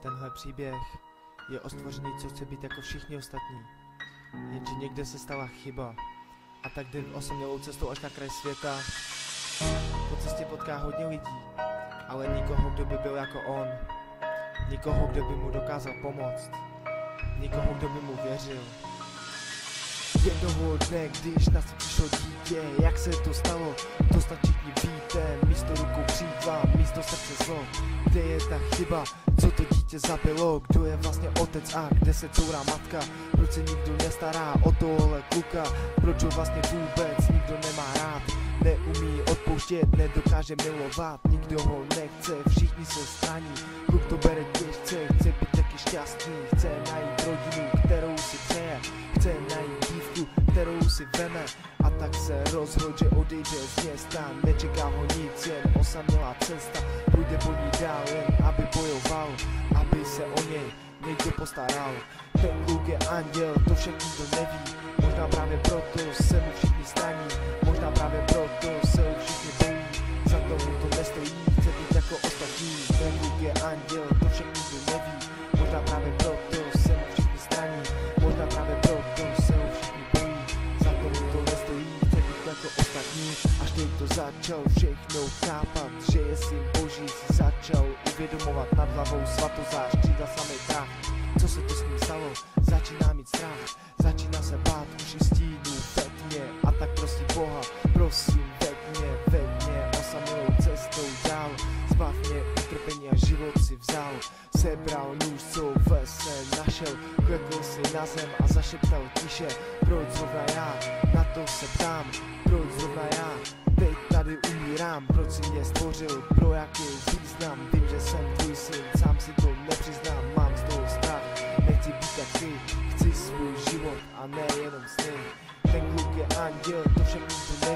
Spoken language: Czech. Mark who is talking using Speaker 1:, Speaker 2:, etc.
Speaker 1: Tenhle příběh je o stvoření, co chce být jako všichni ostatní. Jenže někde se stala chyba a tak jde osamělou cestou až na kraj světa. Po cestě potká hodně lidí, ale nikoho, kdo by byl jako on. Nikoho, kdo by mu dokázal pomoct. Nikoho, kdo by mu věřil. Jednoho dne, když na svět přišlo dítě, jak se to stalo, to snad všichni víte. Místo rukou křídla, místo srdce zlo. Kde je ta chyba, co to dítě zabilo? Kdo je vlastně otec a kde se courá matka? Proč se nikdo nestará o tohle kluka? Proč ho vlastně vůbec nikdo nemá rád? Neumí odpouštět, nedokáže milovat, nikdo ho nechce, všichni se straní. Kluk to bere těžce, chce být taky šťastný, chce najít rodinu, kterou si přeje, chce najít dívku, kterou si veme. A tak se rozhodl, že odejde z města, nečeká ho nic, jen osamělá cesta. Půjde po ní dál, jen aby bojoval, aby se o něj někdo postaral. Ten kluk je anděl, to však nikdo neví, možná právě proto se mu všichni straní. Možná právě proto se ho všichni bojí, za tomu to nestojí, chce být jako ostatní. Ten kluk je anděl, to však nikdo neví, možná právě proto se mu všichni straní. Možná právě proto se ho všichni bojí, za tomu to nestojí, chce být jako ostatní. Až teď to začal všechno chápat, že je syn Boží, si začal uvědomovat nad hlavou svatozář, křídla samej prach. Co se to s ním stalo? Začíná mít strach, začíná se bát, už je stínu ve tmě. A tak prosím Boha, prosím ve mě, osamělou cestou dál. Zbav mě utrpení a život si vzal. Sebral nůž, co v lese našel, klekl si na zem a zašeptal tiše. Proč zrovna já, na to se ptám, proč zrovna já teď tady umírám? Proč si mě stvořil, pro jaký význam? Vím, že jsem tvůj syn, sám si to nepřiznám, mám z toho strach. Nechci být jak ty, chci svůj život a ne jenom sny. Ten kluk je anděl, to však nikdo neví.